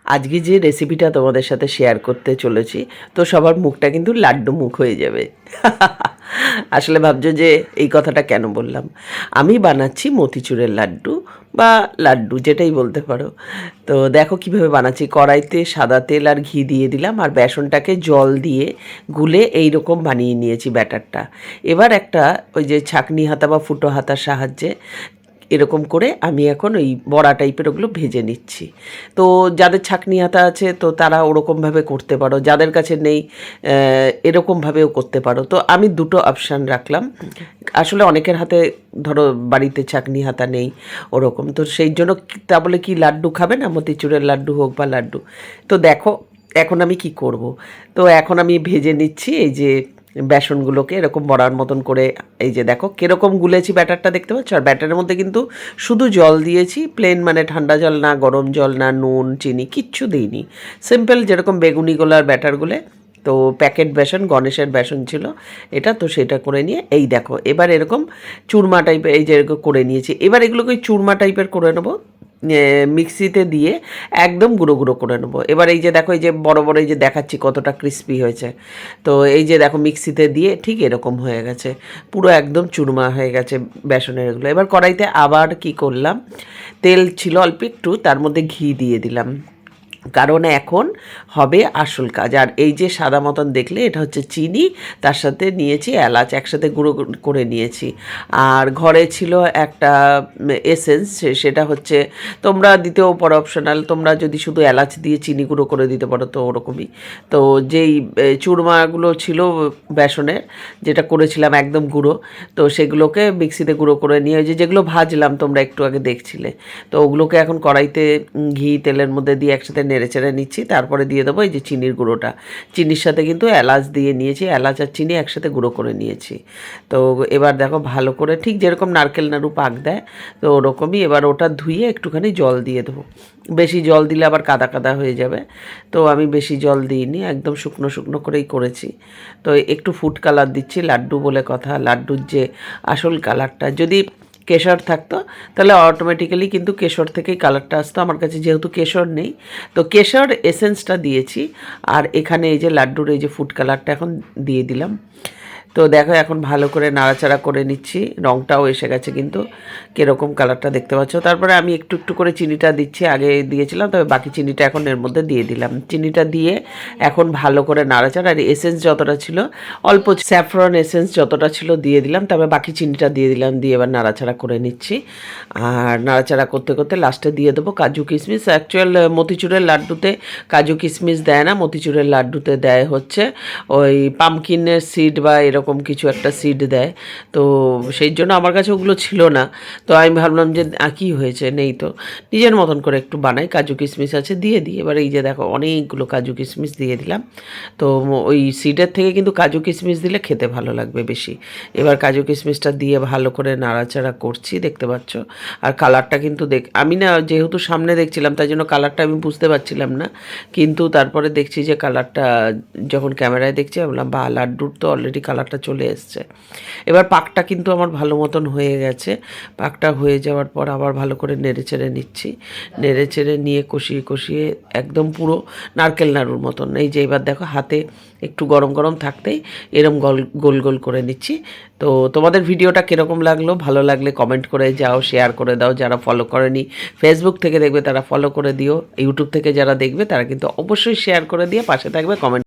আজকে যে রেসিপিটা তোমাদের সাথে শেয়ার করতে চলেছি, তো সবার মুখটা কিন্তু লাড্ডু মুখ হয়ে যাবে। আসলে ভাবছো যে এই কথাটা কেন বললাম। আমি বানাচ্ছি মতিচুরের লাড্ডু বা লাড্ডু যেটাই বলতে পারো। তো দেখো কিভাবে বানাচ্ছি। কড়াইতে সাদা তেল আর ঘি দিয়ে দিলাম, আর বেসনটাকে জল দিয়ে গুলে এই রকম বানিয়ে নিয়েছি ব্যাটারটা। এবার একটা ওই যে ছাঁকনি হাতা বা ফুটো হাতার সাহায্যে এরকম করে আমি এখন ওই বড়া টাইপের ওগুলো ভেজে নিচ্ছি। তো যাদের ছাঁকনি হাতা আছে তো তারা ওরকমভাবে করতে পারো, যাদের কাছে নেই এরকমভাবেও করতে পারো। তো আমি দুটো অপশান রাখলাম। আসলে অনেকের হাতে ধরো বাড়িতে ছাঁকনি হাতা নেই ওরকম, তো সেই জন্য তা বলে কি লাড্ডু খাবে না, মতিচুরের লাড্ডু হোক বা লাড্ডু। তো দেখো এখন আমি কি করব। তো এখন আমি ভেজে নিচ্ছি এই যে বেসনগুলোকে এরকম বড়ার মতন করে। এই যে দেখো কীরকম গুলেছি ব্যাটারটা, দেখতে পাচ্ছ। আর ব্যাটারের মধ্যে কিন্তু শুধু জল দিয়েছি, প্লেন, মানে ঠান্ডা জল না, গরম জল না, নুন চিনি কিচ্ছু দিইনি। সিম্পল যেরকম বেগুনি গোলার ব্যাটার গুলে। তো প্যাকেট বেসন, গণেশের বেসন ছিল এটা, তো সেটা করে নিয়ে এই দেখো এবার এরকম চুরমা টাইপের এই যে এরকম করে নিয়েছি। এবার এগুলোকে চুরমা টাইপের করে নেবো, মিক্সিতে দিয়ে একদম গুঁড়ো গুঁড়ো করে নেবো। এবার এই যে দেখো এই যে বড় বড় এই যে দেখাচ্ছি কতটা ক্রিস্পি হয়েছে। তো এই যে দেখো মিক্সিতে দিয়ে ঠিক এরকম হয়ে গেছে, পুরো একদম চুরমা হয়ে গেছে বেসনের এগুলো। এবার কড়াইতে আবার কি করলাম, তেল ছিল অল্প একটু, তার মধ্যে ঘি দিয়ে দিলাম, কারণ এখন হবে আসল কাজ। আর এই যে সাদা মতন দেখলে এটা হচ্ছে চিনি, তার সাথে নিয়েছি এলাচ, একসাথে গুঁড়ো করে নিয়েছি। আর ঘরে ছিল একটা এসেন্স, সেটা হচ্ছে তোমরা দিতেও পারো, অপশনাল। তোমরা যদি শুধু এলাচ দিয়ে চিনি গুঁড়ো করে দিতে পারো তো ওরকমই। তো যেই চুরমাগুলো ছিল বেসনের, যেটা করেছিলাম একদম গুঁড়ো, তো সেগুলোকে মিক্সিতে গুঁড়ো করে নিয়ে ওই যে যেগুলো ভাজলাম তোমরা একটু আগে দেখছিলে, তো ওগুলোকে এখন কড়াইতে ঘি তেলের মধ্যে দিয়ে একসাথে নেড়ে চেড়ে নিচ্ছি। তারপরে দিয়ে দেবো এই যে চিনির গুঁড়োটা। চিনির সাথে কিন্তু এলাচ দিয়ে নিয়েছি, এলাচ আর চিনি একসাথে গুঁড়ো করে নিয়েছি। তো এবার দেখো ভালো করে, ঠিক যেরকম নারকেল নাড়ু পাক দেয় তো ওরকমই। এবার ওটা ধুয়ে একটুখানি জল দিয়ে দেবো, বেশি জল দিলে আবার কাদা কাদা হয়ে যাবে। তো আমি বেশি জল দিইনি, একদম শুকনো শুকনো করেই করেছি। তো একটু ফুড কালার দিচ্ছি, লাড্ডু বলে কথা, লাড্ডুর যে আসল কালারটা। যদি কেশর থাকতো তাহলে অটোমেটিক্যালি কিন্তু কেশর থেকেই কালারটা আসতো। আমার কাছে যেহেতু কেশর নেই, তো কেশর এসেন্সটা দিয়েছি। আর এখানে এই যে লাড্ডুর এই যে ফুড কালারটা এখন দিয়ে দিলাম। তো দেখো এখন ভালো করে নাড়াচাড়া করে নিচ্ছি, রঙটাও এসে গেছে কিন্তু কীরকম কালারটা দেখতে পাচ্ছ। তারপরে আমি একটু একটু করে চিনিটা দিচ্ছি, আগে দিয়েছিলাম, তবে বাকি চিনিটা এখন এর মধ্যে দিয়ে দিলাম। চিনিটা দিয়ে এখন ভালো করে নাড়াচাড়া, আর এসেন্স যতটা ছিল, অল্প স্যাফরন এসেন্স যতটা ছিল দিয়ে দিলাম, তবে বাকি চিনিটা দিয়ে দিলাম, দিয়ে এবার নাড়াচাড়া করে নিচ্ছি। আর নাড়াচাড়া করতে করতে লাস্টে দিয়ে দেবো কাজু কিশমিশ। অ্যাকচুয়াল মতিচুরের লাড্ডুতে কাজু কিশমিশ দেয় না, মতিচুরের লাড্ডুতে দেয় হচ্ছে ওই পামকিনের সিড বা এরকম কিছু একটা সিড দেয়। তো সেই জন্য আমার কাছে ওগুলো ছিল না। তো আমি ভাবলাম যে কী হয়েছে, নেই তো, নিজের মতন করে একটু বানাই, কাজু কিশমিশ আছে দিয়ে দিই। এবার এই যে দেখো অনেকগুলো কাজু কিশমিশ দিয়ে দিলাম। তো ওই সিডের থেকে কিন্তু কাজু কিশমিশ দিলে খেতে ভালো লাগবে বেশি। এবার কাজু কিশমিশটা দিয়ে ভালো করে নাড়াচাড়া করছি, দেখতে পাচ্ছ। আর কালারটা কিন্তু আমি না যেহেতু সামনে দেখছিলাম তাই জন্য কালারটা আমি বুঝতে পারছিলাম না, কিন্তু তারপরে দেখছি যে কালারটা, যখন ক্যামেরায় দেখছি বললাম বা লাড্ডুর তো অলরেডি কালারটা চলে এসছে। এবার পাকটা কিন্তু আমার ভালো মতন হয়ে গেছে। পাকটা হয়ে যাওয়ার পর আবার ভালো করে নেড়ে চেড়ে নিচ্ছি, নেড়ে চেড়ে নিয়ে কষিয়ে কষিয়ে একদম পুরো নারকেল নাড়ুর মতন। এই যে এবার দেখো হাতে একটু গরম গরম থাকতেই এরম গোল গোল করে নিচ্ছি। তো তোমাদের ভিডিওটা কীরকম লাগলো, ভালো লাগলে কমেন্ট করে যাও, শেয়ার করে দাও। যারা ফলো করেনি, ফেসবুক থেকে দেখবে তারা ফলো করে দিও, ইউটিউব থেকে যারা দেখবে তারা কিন্তু অবশ্যই শেয়ার করে দিয়ে পাশে থাকবে, কমেন্ট